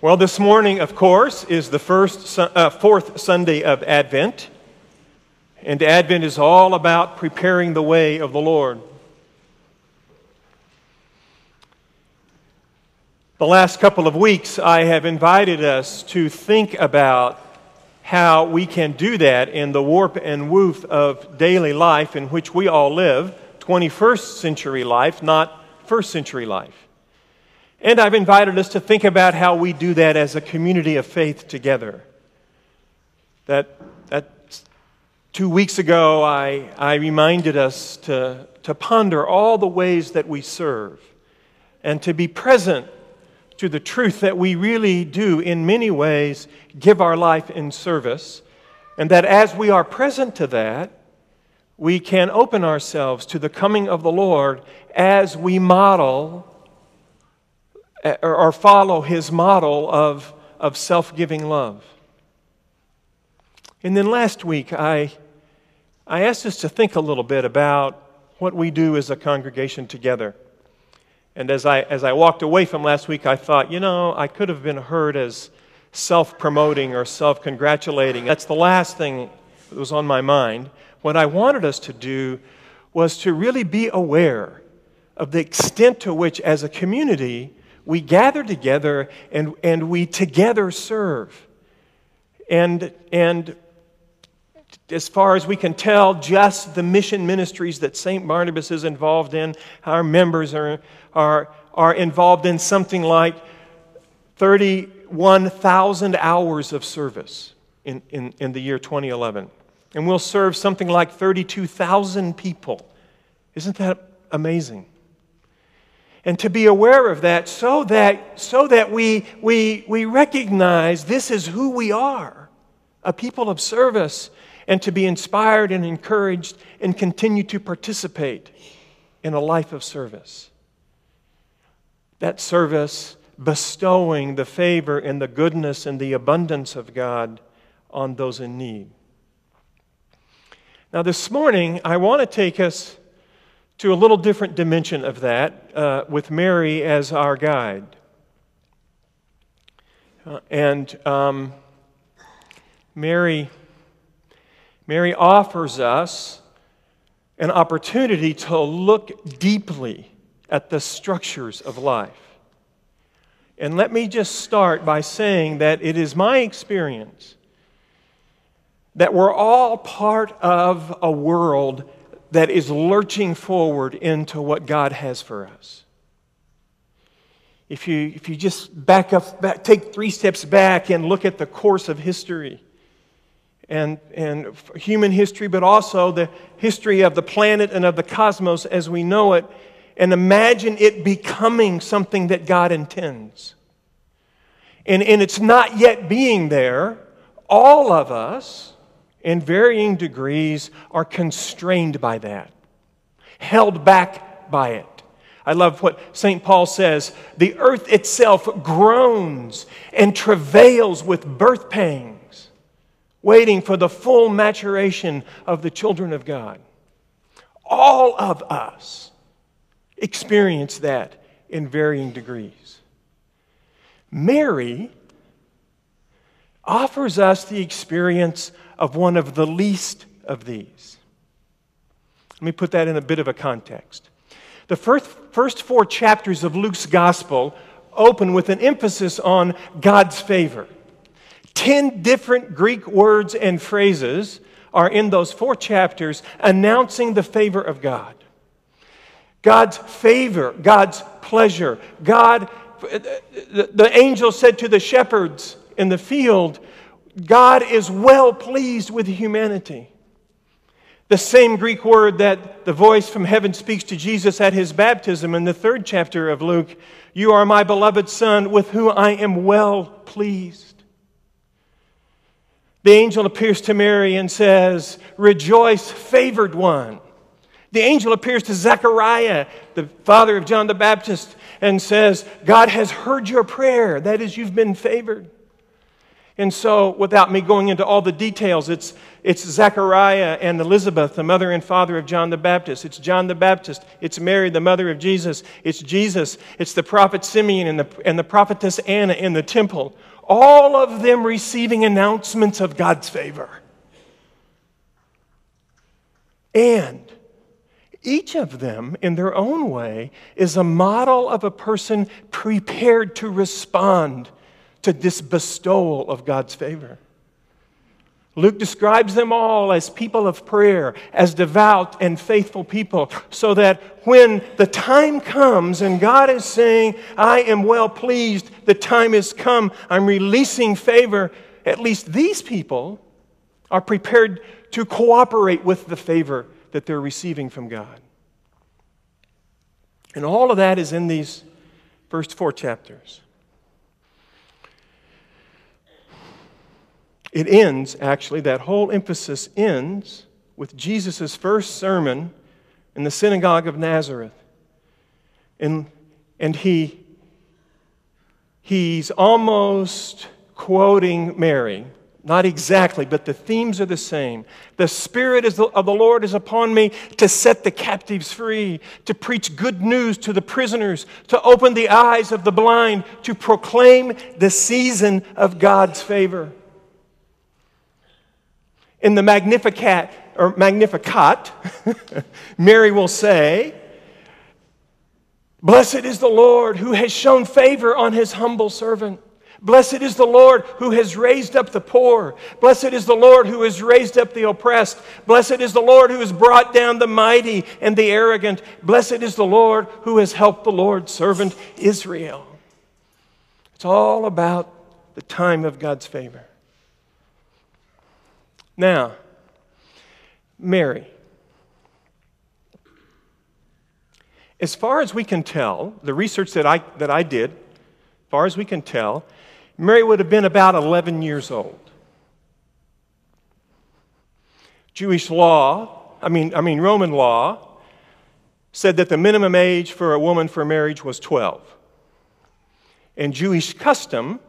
Well, this morning, of course, is the fourth Sunday of Advent. And Advent is all about preparing the way of the Lord. The last couple of weeks, I have invited us to think about how we can do that in the warp and woof of daily life in which we all live, 21st century life, not first century life. And I've invited us to think about how we do that as a community of faith together. That 2 weeks ago, I reminded us to ponder all the ways that we serve and to be present to the truth that we really do, in many ways, give our life in service, and that as we are present to that, we can open ourselves to the coming of the Lord as we model or follow His model of self-giving love. And then last week, I asked us to think a little bit about what we do as a congregation together. And as I walked away from last week, I thought, I could have been heard as self-promoting or self-congratulating. That's the last thing that was on my mind. What I wanted us to do was to really be aware of the extent to which, as a community, we gather together and we together serve. And as far as we can tell, just the mission ministries that St. Barnabas is involved in, our members are involved in something like 31,000 hours of service in the year 2011. And we'll serve something like 32,000 people. Isn't that amazing? And to be aware of that so that we recognize this is who we are, a people of service, and to be inspired and encouraged and continue to participate in a life of service. That service bestowing the favor and the goodness and the abundance of God on those in need. Now this morning, I want to take us to a little different dimension of that with Mary as our guide. Mary offers us an opportunity to look deeply at the structures of life. And let me just start by saying that it is my experience that we're all part of a world that is lurching forward into what God has for us. If you just take 3 steps back and look at the course of history, and human history, but also the history of the planet and of the cosmos as we know it, and imagine it becoming something that God intends. And it's not yet being there. All of us, in varying degrees, are constrained by that, held back by it. I love what St. Paul says, the earth itself groans and travails with birth pangs, waiting for the full maturation of the children of God. All of us experience that in varying degrees. Mary offers us the experience of one of the least of these. Let me put that in a bit of a context. The first 4 chapters of Luke's Gospel open with an emphasis on God's favor. 10 different Greek words and phrases are in those 4 chapters announcing the favor of God. God's favor, God's pleasure. The angel said to the shepherds in the field, God is well pleased with humanity. The same Greek word that the voice from heaven speaks to Jesus at His baptism in the 3rd chapter of Luke, you are my beloved Son, with whom I am well pleased. The angel appears to Mary and says, rejoice, favored one. The angel appears to Zechariah, the father of John the Baptist, and says, God has heard your prayer. That is, you've been favored. And so, without me going into all the details, it's Zechariah and Elizabeth, the mother and father of John the Baptist. It's John the Baptist. It's Mary, the mother of Jesus. It's Jesus. It's the prophet Simeon and the prophetess Anna in the temple. All of them receiving announcements of God's favor. And each of them, in their own way, is a model of a person prepared to respond to this bestowal of God's favor. Luke describes them all as people of prayer, as devout and faithful people, so that when the time comes and God is saying, I am well pleased, the time has come, I'm releasing favor, at least these people are prepared to cooperate with the favor that they're receiving from God. And all of that is in these first 4 chapters. It ends, actually, that whole emphasis ends with Jesus' first sermon in the synagogue of Nazareth. And he's almost quoting Mary. Not exactly, but the themes are the same. The Spirit of the Lord is upon me to set the captives free, to preach good news to the prisoners, to open the eyes of the blind, to proclaim the season of God's favor. In the Magnificat, Mary will say, Blessed is the Lord who has shown favor on his humble servant. Blessed is the Lord who has raised up the poor. Blessed is the Lord who has raised up the oppressed. Blessed is the Lord who has brought down the mighty and the arrogant. Blessed is the Lord who has helped the Lord's servant Israel. It's all about the time of God's favor. Now, Mary. As far as we can tell, the research that I did, as far as we can tell, Mary would have been about 11 years old. Roman law said that the minimum age for a woman for marriage was 12. And Jewish custom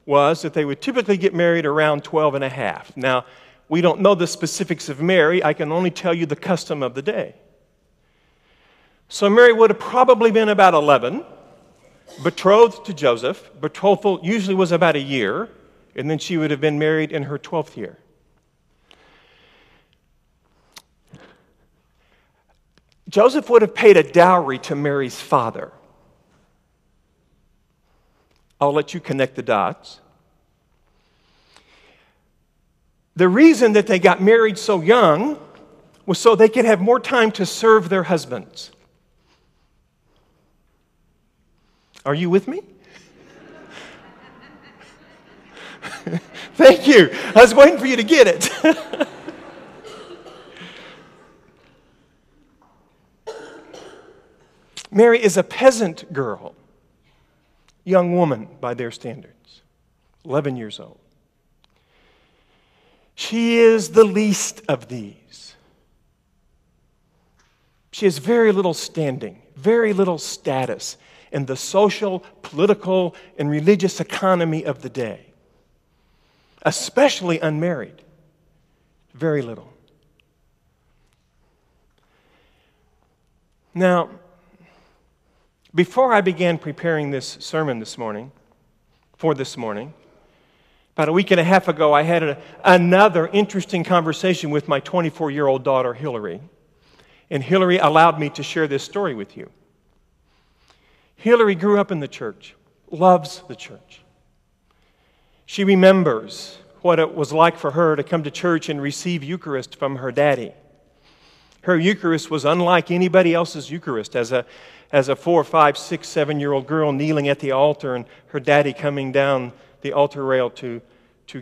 was that they would typically get married around 12 and a half. Now, we don't know the specifics of Mary. I can only tell you the custom of the day. So Mary would have probably been about 11, betrothed to Joseph. Betrothal usually was about a year, and then she would have been married in her 12th year. Joseph would have paid a dowry to Mary's father. I'll let you connect the dots. The reason that they got married so young was so they could have more time to serve their husbands. Are you with me? Thank you. I was waiting for you to get it. Mary is a peasant girl, young woman by their standards, 11 years old. She is the least of these. She has very little standing, very little status in the social, political, and religious economy of the day, especially unmarried. Very little. Now, before I began preparing this sermon this morning, about a week and a half ago, I had another interesting conversation with my 24-year-old daughter, Hillary. And Hillary allowed me to share this story with you. Hillary grew up in the church, loves the church. She remembers what it was like for her to come to church and receive Eucharist from her daddy. Her Eucharist was unlike anybody else's Eucharist. As a 4, 5, 6, 7-year-old girl kneeling at the altar and her daddy coming down the altar rail to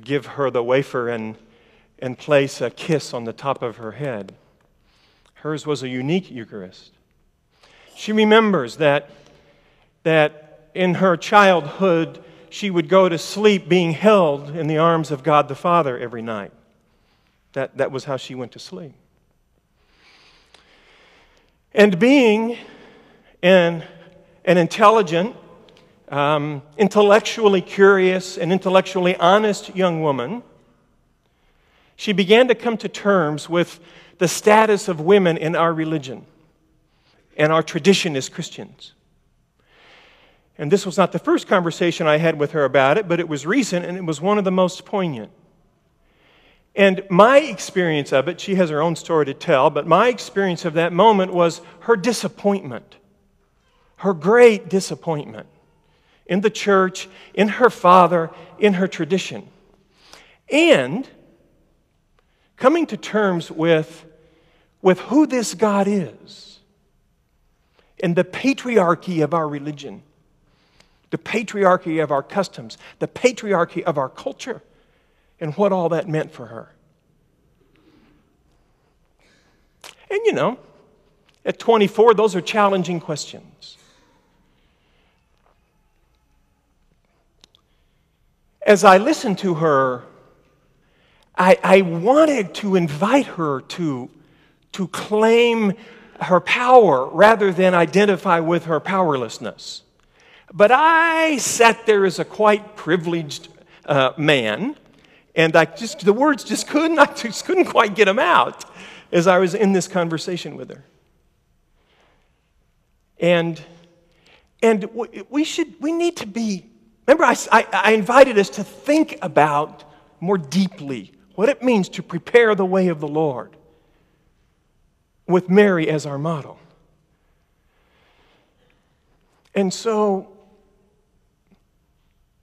give her the wafer and place a kiss on the top of her head. Hers was a unique Eucharist. She remembers that in her childhood, she would go to sleep being held in the arms of God the Father every night. That was how she went to sleep. And being an intelligent, intellectually curious and intellectually honest young woman, she began to come to terms with the status of women in our religion and our tradition as Christians. And this was not the first conversation I had with her about it, but it was recent, and it was one of the most poignant. And my experience of it, she has her own story to tell, but my experience of that moment was her disappointment, her great disappointment in the church, in her father, in her tradition. And coming to terms with who this God is and the patriarchy of our religion, the patriarchy of our customs, the patriarchy of our culture, and what all that meant for her. And you know, at 24, those are challenging questions. As I listened to her, I wanted to invite her to claim her power rather than identify with her powerlessness. But I sat there as a quite privileged man, and the words just couldn't quite get them out as I was in this conversation with her. And we need to be. Remember, I invited us to think about more deeply what it means to prepare the way of the Lord with Mary as our model. And so,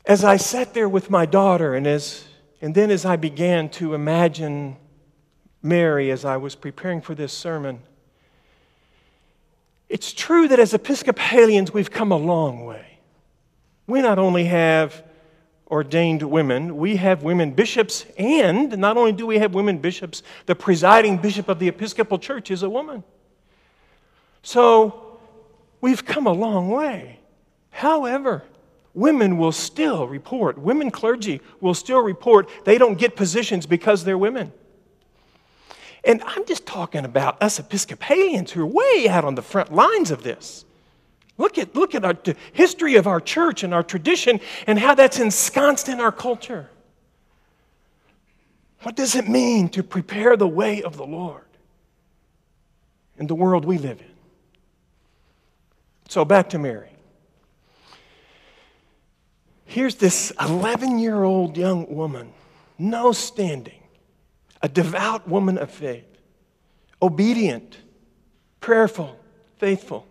as I sat there with my daughter, and then as I began to imagine Mary as I was preparing for this sermon, it's true that as Episcopalians we've come a long way. We not only have ordained women, we have women bishops, and not only do we have women bishops, the presiding bishop of the Episcopal Church is a woman. So we've come a long way. However, women will still report, women clergy will still report they don't get positions because they're women. And I'm just talking about us Episcopalians who are way out on the front lines of this. Look at the history of our church and our tradition and how that's ensconced in our culture. What does it mean to prepare the way of the Lord in the world we live in? So back to Mary. Here's this 11-year-old young woman, no standing, a devout woman of faith, obedient, prayerful, faithful.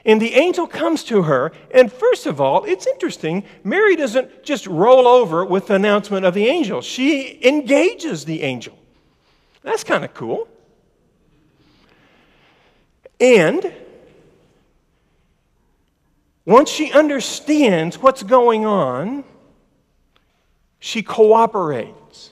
And the angel comes to her, and first of all, it's interesting, Mary doesn't just roll over with the announcement of the angel. She engages the angel. That's kind of cool. And once she understands what's going on, she cooperates.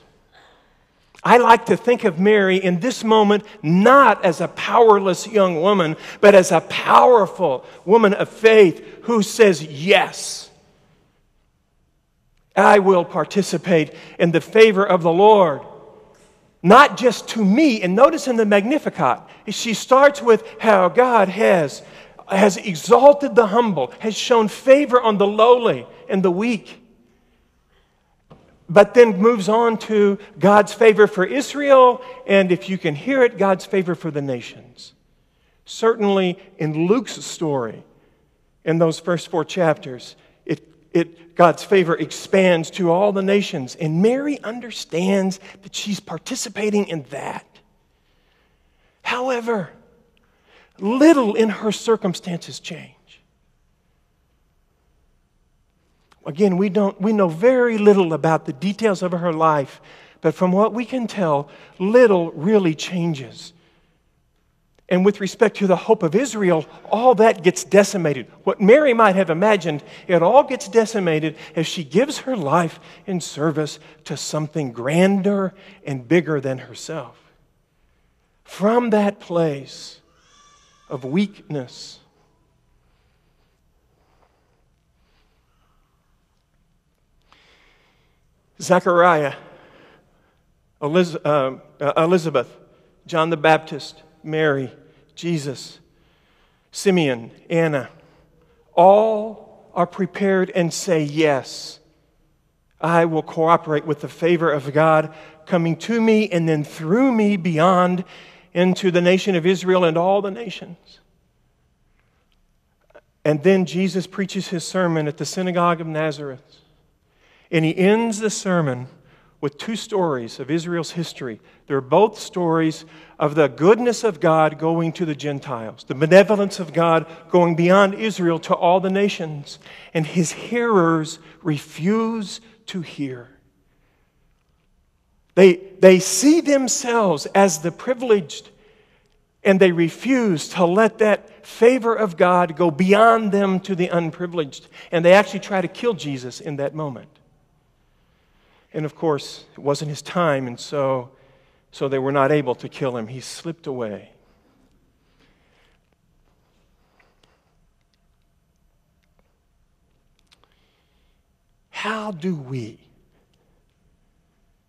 I like to think of Mary in this moment not as a powerless young woman, but as a powerful woman of faith who says, yes, I will participate in the favor of the Lord. Not just to me, and notice in the Magnificat, she starts with how God has exalted the humble, has shown favor on the lowly and the weak. But then moves on to God's favor for Israel, and if you can hear it, God's favor for the nations. Certainly in Luke's story, in those first 4 chapters, God's favor expands to all the nations, and Mary understands that she's participating in that. However, little in her circumstances change. Again, we know very little about the details of her life, but from what we can tell, little really changes. And with respect to the hope of Israel, all that gets decimated. What Mary might have imagined, it all gets decimated as she gives her life in service to something grander and bigger than herself. From that place of weakness, Zechariah, Elizabeth, John the Baptist, Mary, Jesus, Simeon, Anna, all are prepared and say, yes, I will cooperate with the favor of God coming to me and then through me beyond into the nation of Israel and all the nations. And then Jesus preaches his sermon at the synagogue of Nazareth. And he ends the sermon with two stories of Israel's history. They're both stories of the goodness of God going to the Gentiles, the benevolence of God going beyond Israel to all the nations. And his hearers refuse to hear. They see themselves as the privileged, and they refuse to let that favor of God go beyond them to the unprivileged. And they actually try to kill Jesus in that moment. And of course, it wasn't his time, and so they were not able to kill him. He slipped away. How do we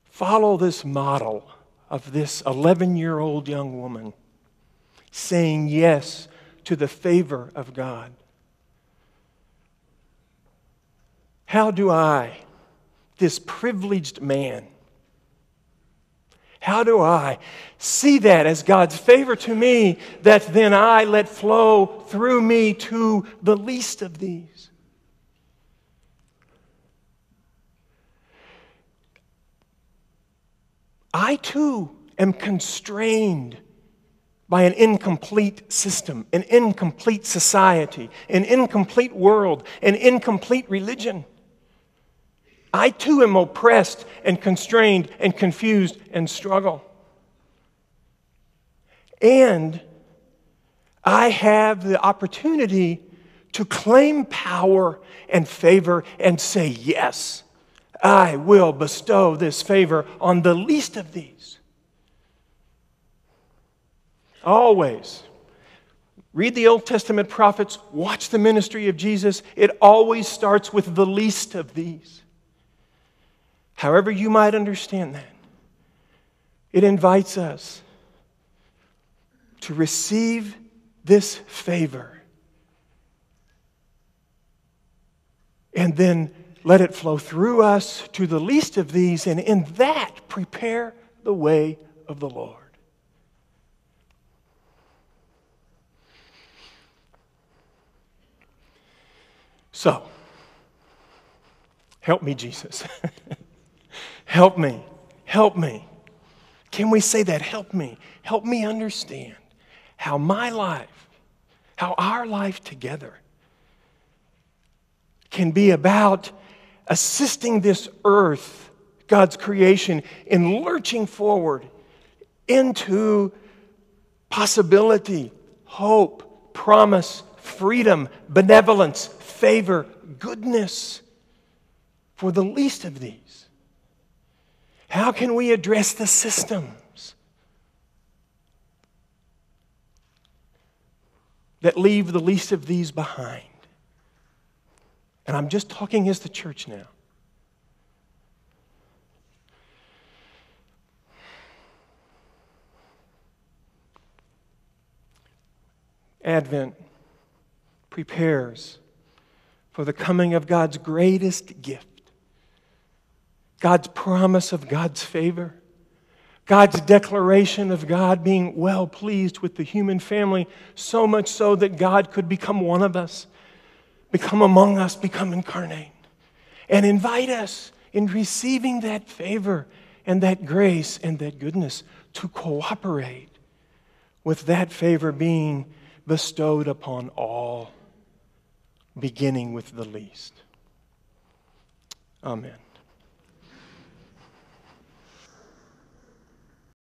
follow this model of this 11-year-old young woman saying yes to the favor of God? How do I, this privileged man, how do I see that as God's favor to me that then I let flow through me to the least of these? I too am constrained by an incomplete system, an incomplete society, an incomplete world, an incomplete religion. I too am oppressed and constrained and confused and struggle. And I have the opportunity to claim power and favor and say, yes, I will bestow this favor on the least of these. Always. Read the Old Testament prophets, watch the ministry of Jesus. It always starts with the least of these. However you might understand that, it invites us to receive this favor and then let it flow through us to the least of these, and in that prepare the way of the Lord. So, help me, Jesus. Help me. Help me. Can we say that? Help me. Help me understand how my life, how our life together can be about assisting this earth, God's creation, in lurching forward into possibility, hope, promise, freedom, benevolence, favor, goodness for the least of these. How can we address the systems that leave the least of these behind? And I'm just talking as the church now. Advent prepares for the coming of God's greatest gift. God's promise of God's favor. God's declaration of God being well pleased with the human family, so much so that God could become one of us, become among us, become incarnate, and invite us in receiving that favor and that grace and that goodness to cooperate with that favor being bestowed upon all, beginning with the least. Amen.